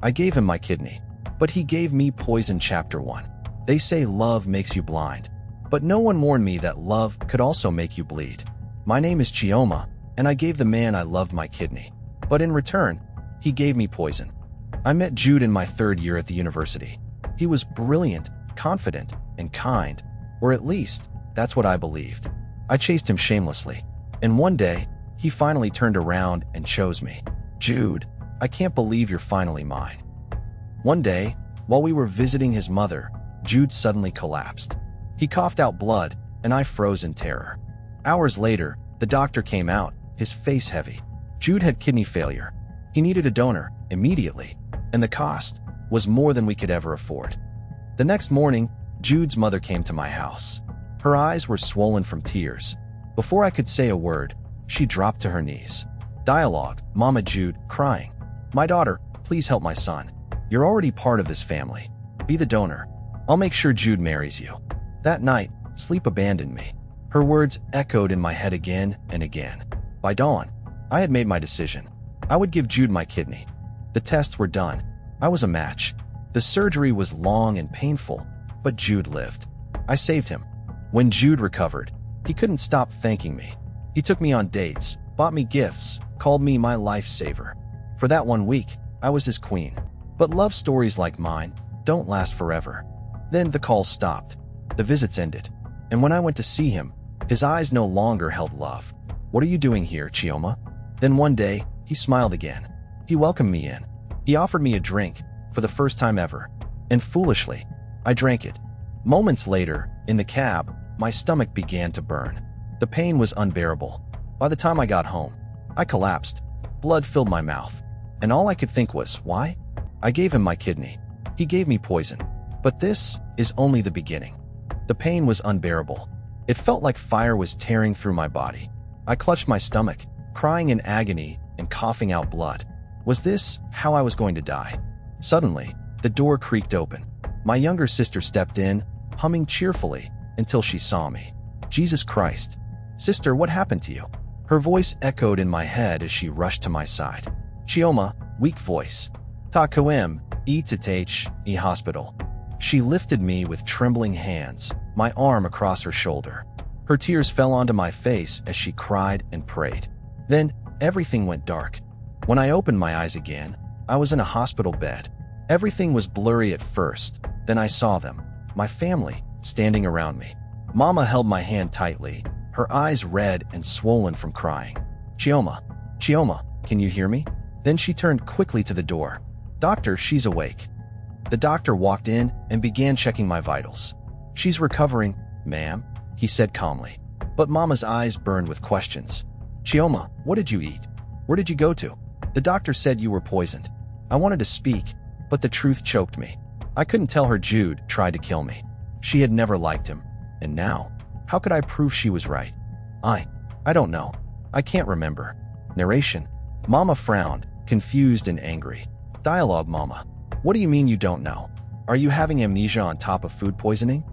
I gave him my kidney, but he gave me poison. Chapter 1. They say love makes you blind, but no one warned me that love could also make you bleed. My name is Chioma, and I gave the man I loved my kidney, but in return, he gave me poison. I met Jude in my 3rd year at the university. He was brilliant, confident, and kind, or at least, that's what I believed. I chased him shamelessly, and one day, he finally turned around and chose me. Jude, I can't believe you're finally mine. One day, while we were visiting his mother, Jude suddenly collapsed. He coughed out blood, and I froze in terror. Hours later, the doctor came out, his face heavy. Jude had kidney failure. He needed a donor, immediately, and the cost was more than we could ever afford. The next morning, Jude's mother came to my house. Her eyes were swollen from tears. Before I could say a word, she dropped to her knees. Dialogue, Mama Jude, crying. My daughter, please help my son. You're already part of this family. Be the donor. I'll make sure Jude marries you. That night, sleep abandoned me. Her words echoed in my head again and again. By dawn, I had made my decision. I would give Jude my kidney. The tests were done. I was a match. The surgery was long and painful, but Jude lived. I saved him. When Jude recovered, he couldn't stop thanking me. He took me on dates, bought me gifts, called me my lifesaver. For that 1 week, I was his queen. But love stories like mine don't last forever. Then the calls stopped. The visits ended. And when I went to see him, his eyes no longer held love. What are you doing here, Chioma? Then one day, he smiled again. He welcomed me in. He offered me a drink, for the first time ever. And foolishly, I drank it. Moments later, in the cab, my stomach began to burn. The pain was unbearable. By the time I got home, I collapsed. Blood filled my mouth. And all I could think was, why? I gave him my kidney. He gave me poison. But this is only the beginning. The pain was unbearable. It felt like fire was tearing through my body. I clutched my stomach, crying in agony and coughing out blood. Was this how I was going to die? Suddenly, the door creaked open. My younger sister stepped in, humming cheerfully, until she saw me. Jesus Christ. Sister, what happened to you? Her voice echoed in my head as she rushed to my side. Chioma, weak voice. Ta koem, e hospital. She lifted me with trembling hands, my arm across her shoulder. Her tears fell onto my face as she cried and prayed. Then, everything went dark. When I opened my eyes again, I was in a hospital bed. Everything was blurry at first, then I saw them, my family, standing around me. Mama held my hand tightly, her eyes red and swollen from crying. Chioma, Chioma, can you hear me? Then she turned quickly to the door. Doctor, she's awake. The doctor walked in and began checking my vitals. She's recovering, ma'am, he said calmly. But Mama's eyes burned with questions. Chioma, what did you eat? Where did you go to? The doctor said you were poisoned. I wanted to speak, but the truth choked me. I couldn't tell her Jude tried to kill me. She had never liked him. And now, how could I prove she was right? I don't know. I can't remember. Narration. Mama frowned, confused and angry. Dialogue, Mama. What do you mean you don't know? Are you having amnesia on top of food poisoning?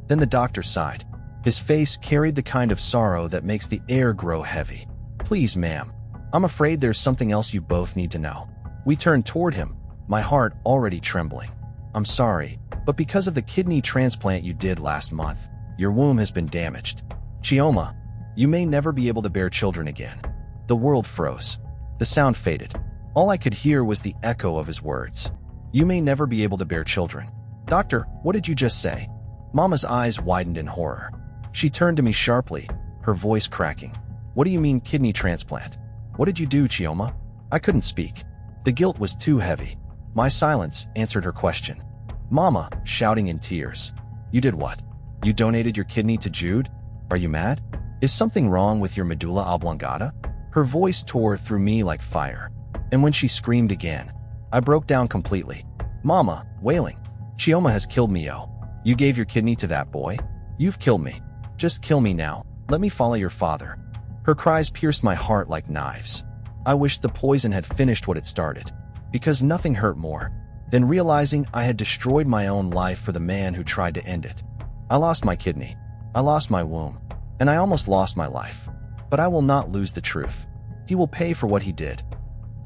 Then the doctor sighed. His face carried the kind of sorrow that makes the air grow heavy. Please, ma'am. I'm afraid there's something else you both need to know. We turned toward him, my heart already trembling. I'm sorry, but because of the kidney transplant you did last month, your womb has been damaged. Chioma, you may never be able to bear children again. The world froze. The sound faded. All I could hear was the echo of his words. You may never be able to bear children. Doctor, what did you just say? Mama's eyes widened in horror. She turned to me sharply, her voice cracking. What do you mean kidney transplant? What did you do, Chioma? I couldn't speak. The guilt was too heavy. My silence answered her question. Mama, shouting in tears. You did what? You donated your kidney to Jude? Are you mad? Is something wrong with your medulla oblongata? Her voice tore through me like fire. And when she screamed again, I broke down completely. Mama, wailing. Chioma has killed me, yo. You gave your kidney to that boy? You've killed me. Just kill me now. Let me follow your father. Her cries pierced my heart like knives. I wished the poison had finished what it started, because nothing hurt more than realizing I had destroyed my own life for the man who tried to end it. I lost my kidney. I lost my womb. And I almost lost my life. But I will not lose the truth. He will pay for what he did.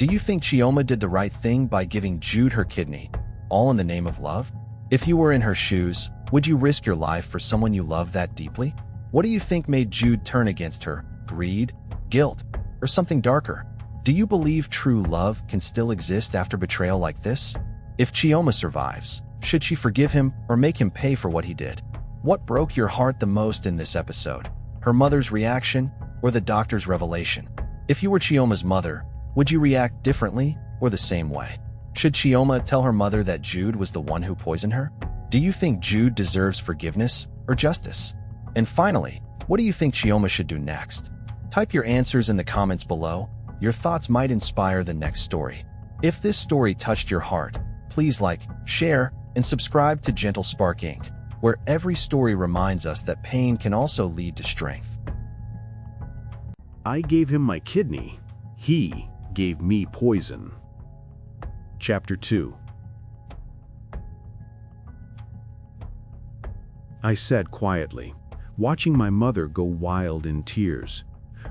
Do you think Chioma did the right thing by giving Jude her kidney, all in the name of love? If you were in her shoes, would you risk your life for someone you love that deeply? What do you think made Jude turn against her? Greed, guilt, or something darker? Do you believe true love can still exist after betrayal like this? If Chioma survives, should she forgive him or make him pay for what he did? What broke your heart the most in this episode? Her mother's reaction or the doctor's revelation? If you were Chioma's mother, would you react differently or the same way? Should Chioma tell her mother that Jude was the one who poisoned her? Do you think Jude deserves forgiveness or justice? And finally, what do you think Chioma should do next? Type your answers in the comments below. Your thoughts might inspire the next story. If this story touched your heart, please like, share, and subscribe to Gentle Spark Inc., where every story reminds us that pain can also lead to strength. I gave him my kidney. He gave me poison. Chapter 2. I said quietly, watching my mother go wild in tears.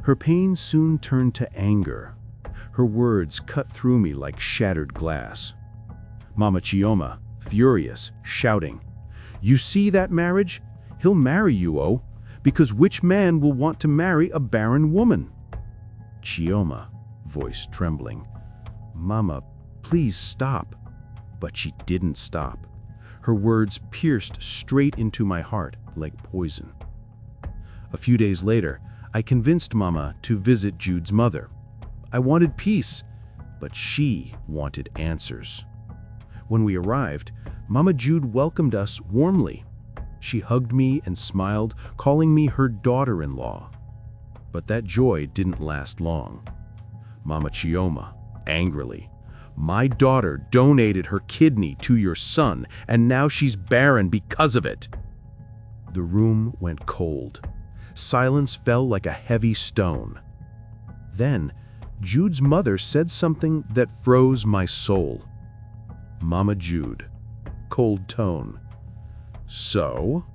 Her pain soon turned to anger. Her words cut through me like shattered glass. Mama Chioma, furious, shouting, "You see that marriage? He'll marry you, oh, because which man will want to marry a barren woman?" Chioma, voice trembling, "Mama, please stop." But she didn't stop. Her words pierced straight into my heart like poison. A few days later, I convinced Mama to visit Jude's mother. I wanted peace, but she wanted answers. When we arrived, Mama Jude welcomed us warmly. She hugged me and smiled, calling me her daughter-in-law. But that joy didn't last long. Mama Chioma, angrily, "My daughter donated her kidney to your son, and now she's barren because of it." The room went cold. Silence fell like a heavy stone. Then, Jude's mother said something that froze my soul. Mama Jude, cold tone, "So,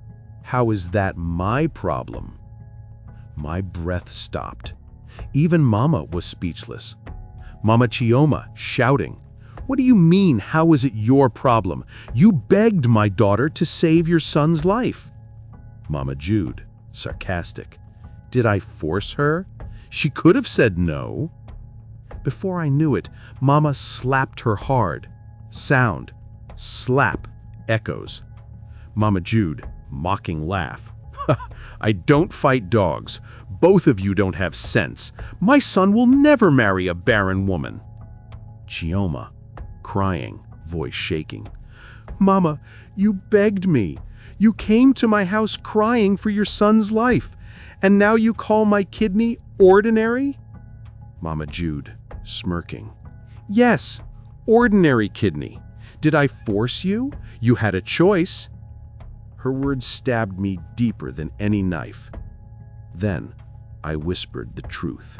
how is that my problem?" My breath stopped. Even Mama was speechless. Mama Chioma, shouting, "What do you mean, how is it your problem? You begged my daughter to save your son's life." Mama Jude, sarcastic, "Did I force her? She could have said no." Before I knew it, Mama slapped her hard. Sound, slap, echoes. Mama Jude, mocking laugh. "I don't fight dogs. Both of you don't have sense. My son will never marry a barren woman." Chioma, crying, voice shaking, "Mama, you begged me. You came to my house crying for your son's life, and now you call my kidney ordinary?" Mama Jude, smirking, "Yes, ordinary kidney. Did I force you? You had a choice." Her words stabbed me deeper than any knife. Then I whispered the truth.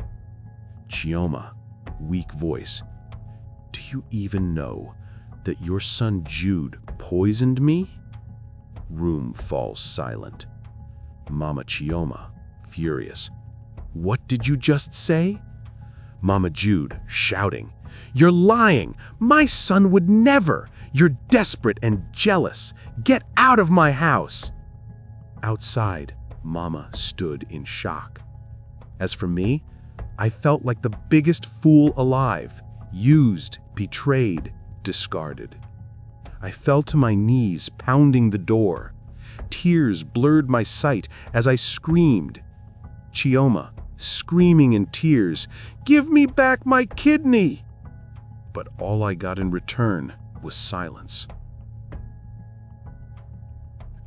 "Chioma," weak voice, "do you even know that your son Jude poisoned me?" Room falls silent. Mama Chioma, furious, "What did you just say?" Mama Jude, shouting, "You're lying! My son would never! You're desperate and jealous! Get out of my house!" Outside, Mama stood in shock. As for me, I felt like the biggest fool alive, used, betrayed, discarded. I fell to my knees, pounding the door. Tears blurred my sight as I screamed. Chioma, screaming in tears, "Give me back my kidney!" But all I got in return was silence.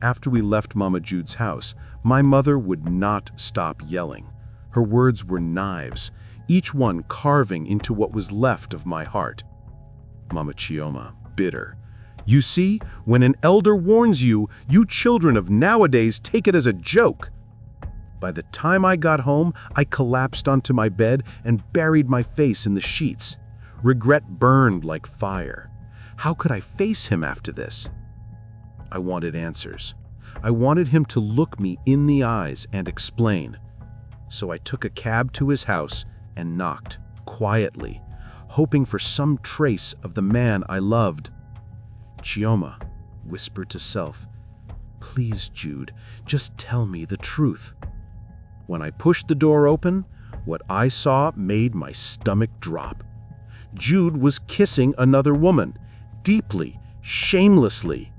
After we left Mama Jude's house, my mother would not stop yelling. Her words were knives, each one carving into what was left of my heart. Mama Chioma, bitter, "You see, when an elder warns you, you children of nowadays take it as a joke." By the time I got home, I collapsed onto my bed and buried my face in the sheets. Regret burned like fire. How could I face him after this? I wanted answers. I wanted him to look me in the eyes and explain. So I took a cab to his house and knocked, quietly, hoping for some trace of the man I loved. Chioma whispered to self, "Please, Jude, just tell me the truth." When I pushed the door open, what I saw made my stomach drop. Jude was kissing another woman, deeply, shamelessly.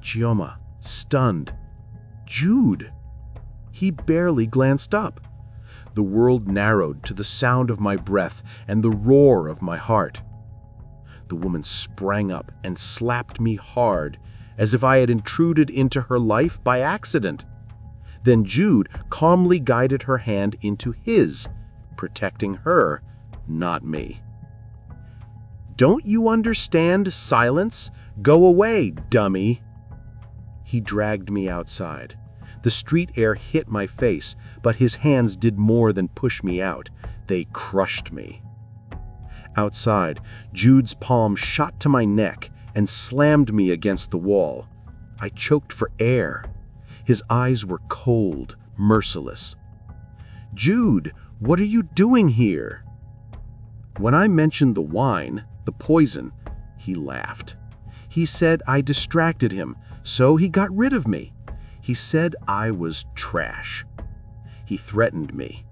Chioma, stunned. "Jude!" He barely glanced up. The world narrowed to the sound of my breath and the roar of my heart. The woman sprang up and slapped me hard, as if I had intruded into her life by accident. Then Jude calmly guided her hand into his, protecting her, not me. "Don't you understand silence? Go away, dummy!" He dragged me outside. The street air hit my face, but his hands did more than push me out. They crushed me. Outside, Jude's palm shot to my neck and slammed me against the wall. I choked for air. His eyes were cold, merciless. "Jude, what are you doing here?" When I mentioned the wine, the poison, he laughed. He said I distracted him, so he got rid of me. He said I was trash. He threatened me,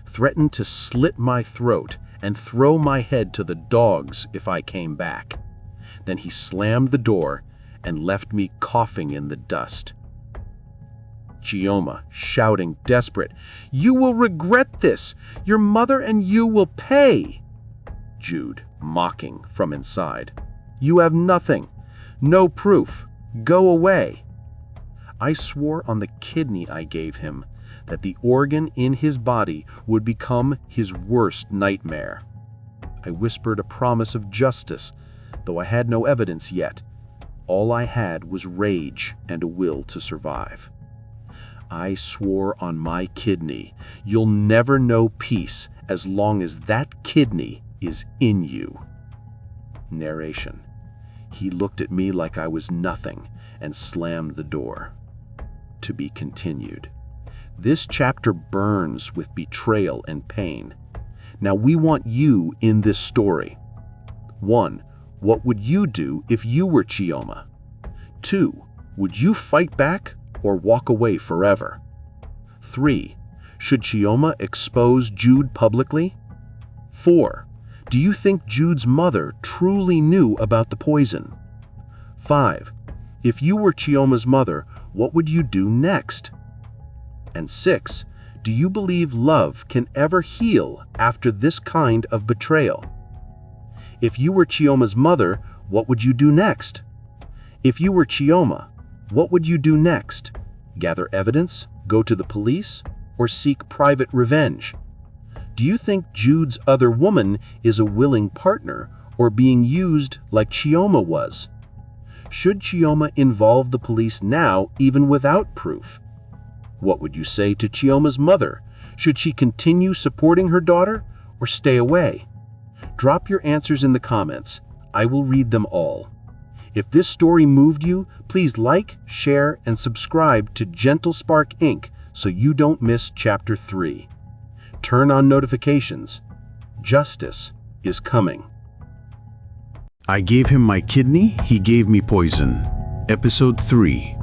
threatened to slit my throat and throw my head to the dogs if I came back. Then he slammed the door and left me coughing in the dust. Chioma, shouting, desperate, "You will regret this! Your mother and you will pay!" Jude, mocking from inside, "You have nothing, no proof, go away." I swore on the kidney I gave him that the organ in his body would become his worst nightmare. I whispered a promise of justice, though I had no evidence yet. All I had was rage and a will to survive. I swore on my kidney, "You'll never know peace as long as that kidney is in you." Narration. He looked at me like I was nothing and slammed the door. To be continued. This chapter burns with betrayal and pain. Now we want you in this story. 1. What would you do if you were Chioma? 2. Would you fight back or walk away forever? 3. Should Chioma expose Jude publicly? 4. Do you think Jude's mother truly knew about the poison? 5. If you were Chioma's mother, what would you do next? And 6. Do you believe love can ever heal after this kind of betrayal? If you were Chioma's mother, what would you do next? If you were Chioma, what would you do next? Gather evidence, go to the police, or seek private revenge? Do you think Jude's other woman is a willing partner or being used like Chioma was? Should Chioma involve the police now even without proof? What would you say to Chioma's mother? Should she continue supporting her daughter or stay away? Drop your answers in the comments. I will read them all. If this story moved you, please like, share, and subscribe to Gentle Spark Inc. so you don't miss Chapter 3. Turn on notifications. Justice is coming. I gave him my kidney, he gave me poison. Episode 3.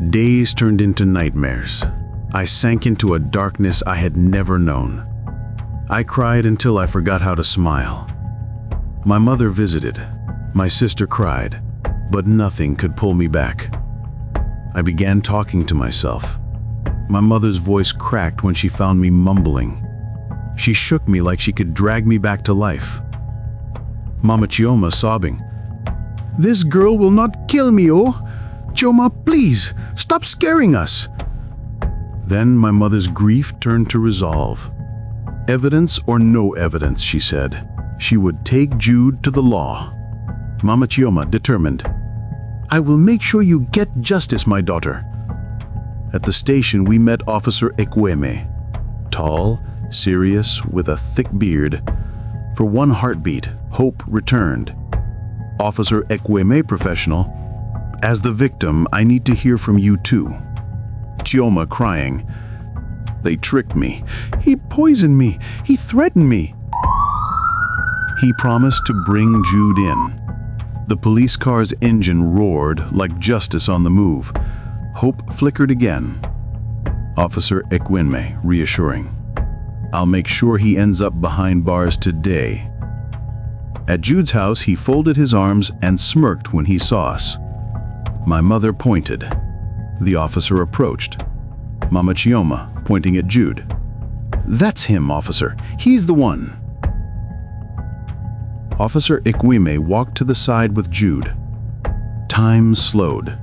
Days turned into nightmares. I sank into a darkness I had never known. I cried until I forgot how to smile. My mother visited. My sister cried, but nothing could pull me back. I began talking to myself. My mother's voice cracked when she found me mumbling. She shook me like she could drag me back to life. Mama Chioma sobbing, "This girl will not kill me, oh! Chioma, please, stop scaring us!" Then my mother's grief turned to resolve. Evidence or no evidence, she said. She would take Jude to the law. Mama Chioma determined, "I will make sure you get justice, my daughter." At the station, we met Officer Ekweme. Tall, serious, with a thick beard. For one heartbeat, hope returned. Officer Ekweme, professional. As the victim, I need to hear from you too. Chioma crying, "They tricked me. He poisoned me. He threatened me." He promised to bring Jude in. The police car's engine roared like justice on the move. Hope flickered again. Officer Ekwinme, reassuring. I'll make sure he ends up behind bars today. At Jude's house, he folded his arms and smirked when he saw us. My mother pointed. The officer approached. Mama Chioma, pointing at Jude. That's him, officer. He's the one. Officer Ekwinme walked to the side with Jude. Time slowed.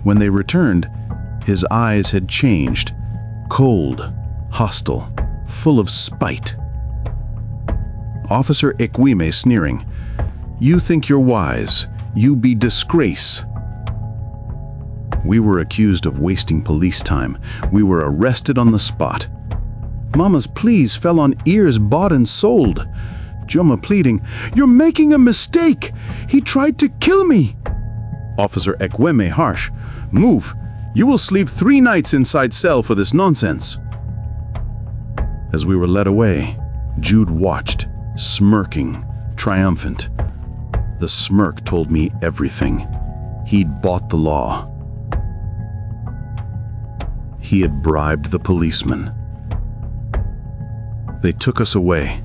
When they returned, his eyes had changed. Cold, hostile, full of spite. Officer Ekwinme sneering. You think you're wise. You be disgrace. We were accused of wasting police time. We were arrested on the spot. Mama's pleas fell on ears bought and sold. Chioma pleading, You're making a mistake! He tried to kill me! Officer Ekwinme harsh. Move! You will sleep 3 nights inside cell for this nonsense. As we were led away, Jude watched, smirking, triumphant. The smirk told me everything. He'd bought the law. He had bribed the policeman. They took us away,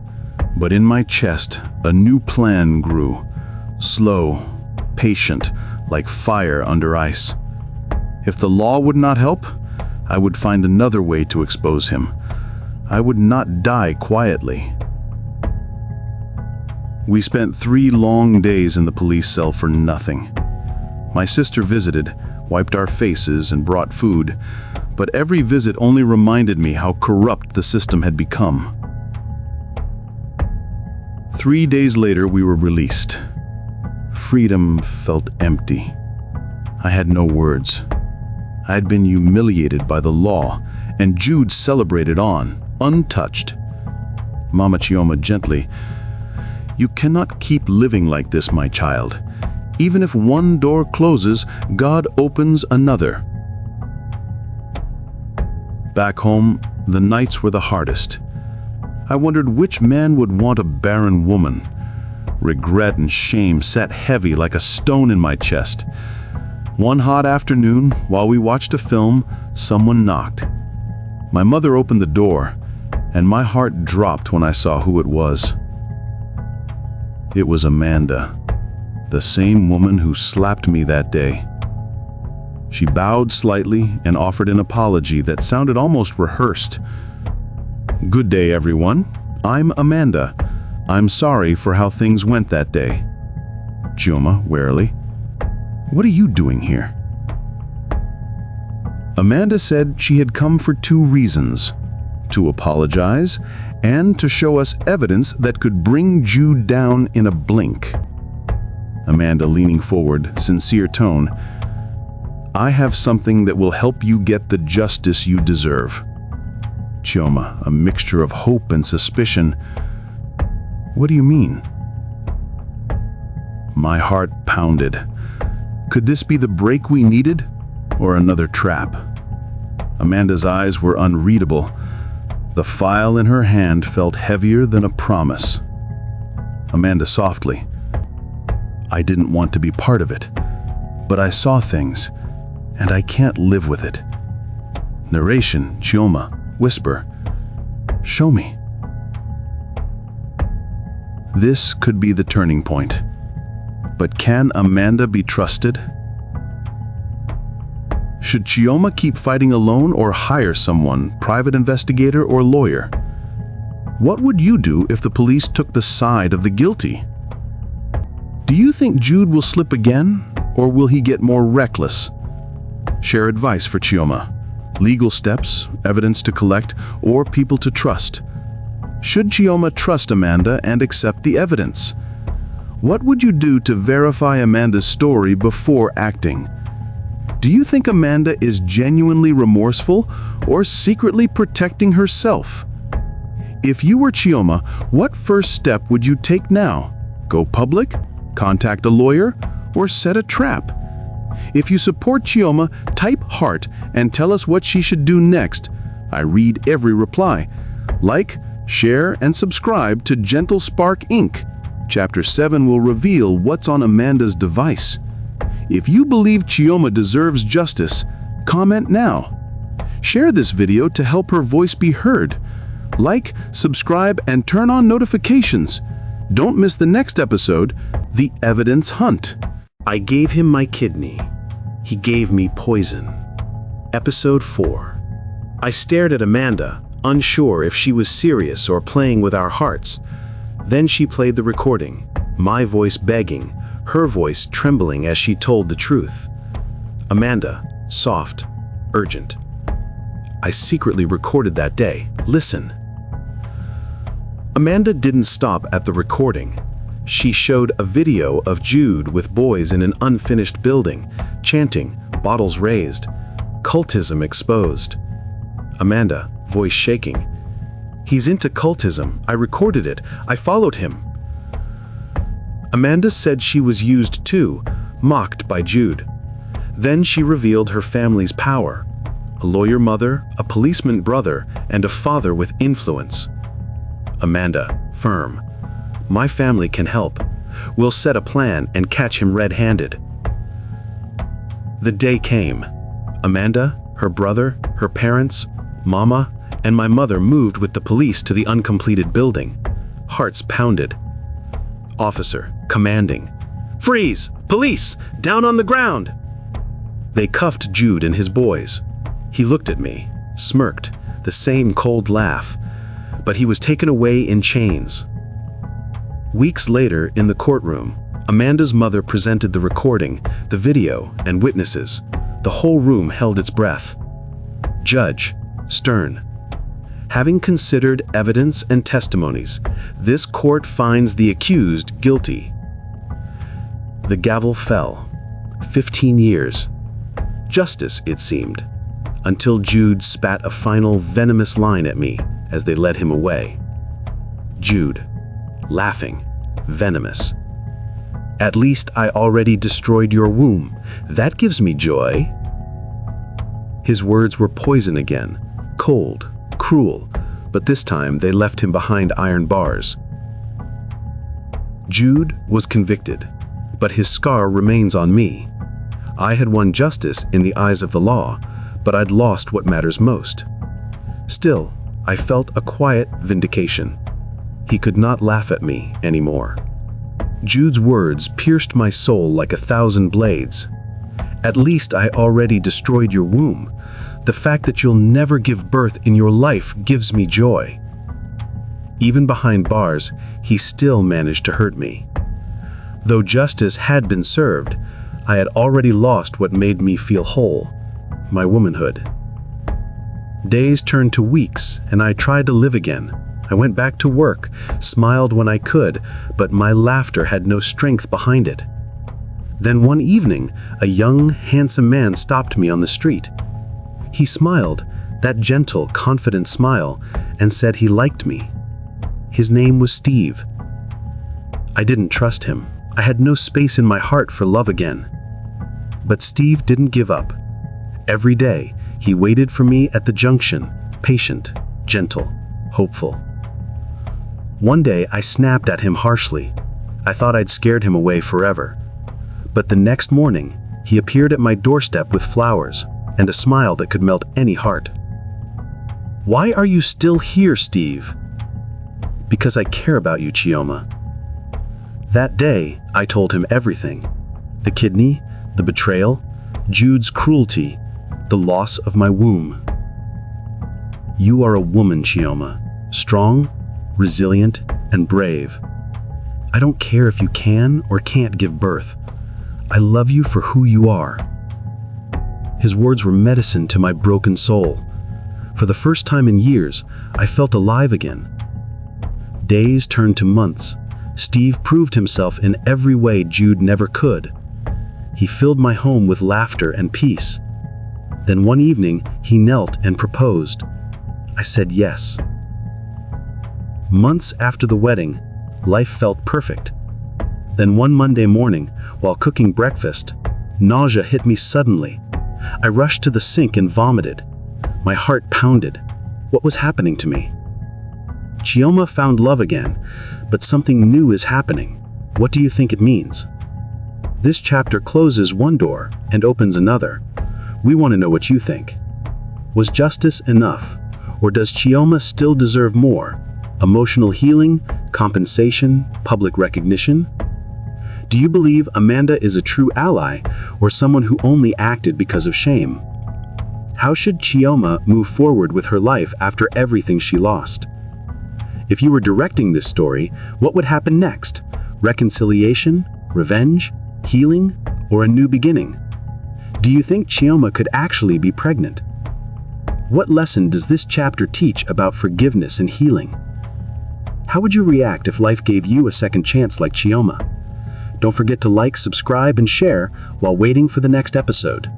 but in my chest, a new plan grew. Slow, patient, like fire under ice. If the law would not help, I would find another way to expose him. I would not die quietly. We spent 3 long days in the police cell for nothing. My sister visited, wiped our faces, and brought food, but every visit only reminded me how corrupt the system had become. 3 days later, we were released. Freedom felt empty. I had no words. I had been humiliated by the law, and Jude celebrated on, untouched. Mama Chioma gently, You cannot keep living like this, my child. Even if one door closes, God opens another. Back home, the nights were the hardest. I wondered which man would want a barren woman. Regret and shame sat heavy like a stone in my chest. One hot afternoon, while we watched a film, someone knocked. My mother opened the door, and my heart dropped when I saw who it was. It was Amanda, the same woman who slapped me that day. She bowed slightly and offered an apology that sounded almost rehearsed. Good day, everyone. I'm Amanda. I'm sorry for how things went that day. Chioma, warily. What are you doing here? Amanda said she had come for 2 reasons: to apologize and to show us evidence that could bring Jude down in a blink. Amanda leaning forward, sincere tone. I have something that will help you get the justice you deserve. Chioma, a mixture of hope and suspicion. What do you mean? My heart pounded. Could this be the break we needed, or another trap? Amanda's eyes were unreadable. The file in her hand felt heavier than a promise. Amanda softly. I didn't want to be part of it, but I saw things, and I can't live with it. Narration, Chioma, whisper. Show me. This could be the turning point. But can Amanda be trusted? Should Chioma keep fighting alone or hire someone, private investigator or lawyer? What would you do if the police took the side of the guilty? Do you think Jude will slip again, or will he get more reckless? Share advice for Chioma. Legal steps, evidence to collect, or people to trust. Should Chioma trust Amanda and accept the evidence? What would you do to verify Amanda's story before acting? Do you think Amanda is genuinely remorseful or secretly protecting herself? If you were Chioma, what first step would you take now? Go public? Contact a lawyer? Or set a trap? If you support Chioma, type heart and tell us what she should do next. I read every reply. Like, share, and subscribe to Gentle Spark Inc. Chapter 7 will reveal what's on Amanda's device. If you believe Chioma deserves justice, comment now. Share this video to help her voice be heard. Like, subscribe, and turn on notifications. Don't miss the next episode, The Evidence Hunt. I gave him my kidney. He gave me poison. Episode 4. I stared at Amanda, unsure if she was serious or playing with our hearts. Then she played the recording, my voice begging, her voice trembling as she told the truth. Amanda, soft, urgent. I secretly recorded that day. Listen. Amanda didn't stop at the recording. She showed a video of Jude with boys in an unfinished building, chanting, bottles raised, cultism exposed. Amanda, voice shaking. He's into cultism. I recorded it. I followed him. Amanda said she was used too, mocked by Jude. Then she revealed her family's power. A lawyer mother, a policeman brother, and a father with influence. Amanda, firm. My family can help. We'll set a plan and catch him red-handed. The day came. Amanda, her brother, her parents, Mama, and my mother moved with the police to the uncompleted building. Hearts pounded. Officer, commanding. Freeze! Police! Down on the ground! They cuffed Jude and his boys. He looked at me, smirked, the same cold laugh, but he was taken away in chains. Weeks later, in the courtroom, Amanda's mother presented the recording, the video, and witnesses. The whole room held its breath. Judge, stern. Having considered evidence and testimonies, this court finds the accused guilty. The gavel fell. 15 years. Justice, it seemed, until Jude spat a final venomous line at me as they led him away. Jude, laughing, venomous. At least I already destroyed your womb. That gives me joy. His words were poison again, cold, cruel, but this time they left him behind iron bars. Jude was convicted, but his scar remains on me. I had won justice in the eyes of the law, but I'd lost what matters most. Still, I felt a quiet vindication. He could not laugh at me anymore. Jude's words pierced my soul like 1,000 blades. At least I already destroyed your womb. The fact that you'll never give birth in your life gives me joy. Even behind bars, he still managed to hurt me. Though justice had been served, I had already lost what made me feel whole, my womanhood. Days turned to weeks, and I tried to live again. I went back to work, smiled when I could, but my laughter had no strength behind it. Then one evening, a young, handsome man stopped me on the street. He smiled, that gentle, confident smile, and said he liked me. His name was Steve. I didn't trust him. I had no space in my heart for love again. But Steve didn't give up. Every day, he waited for me at the junction, patient, gentle, hopeful. One day, I snapped at him harshly. I thought I'd scared him away forever. But the next morning, he appeared at my doorstep with flowers and a smile that could melt any heart. Why are you still here, Steve? Because I care about you, Chioma. That day, I told him everything. The kidney, the betrayal, Jude's cruelty, the loss of my womb. You are a woman, Chioma. Strong, resilient, and brave. I don't care if you can or can't give birth. I love you for who you are. His words were medicine to my broken soul. For the first time in years, I felt alive again. Days turned to months. Steve proved himself in every way Jude never could. He filled my home with laughter and peace. Then one evening, he knelt and proposed. I said yes. Months after the wedding, life felt perfect. Then one Monday morning, while cooking breakfast, nausea hit me suddenly. I rushed to the sink and vomited. My heart pounded. What was happening to me? Chioma found love again, but something new is happening. What do you think it means? This chapter closes one door and opens another. We want to know what you think. Was justice enough? Or does Chioma still deserve more? Emotional healing, compensation, public recognition? Do you believe Amanda is a true ally or someone who only acted because of shame? How should Chioma move forward with her life after everything she lost? If you were directing this story, what would happen next? Reconciliation, revenge, healing, or a new beginning? Do you think Chioma could actually be pregnant? What lesson does this chapter teach about forgiveness and healing? How would you react if life gave you a second chance like Chioma? Don't forget to like, subscribe, and share while waiting for the next episode.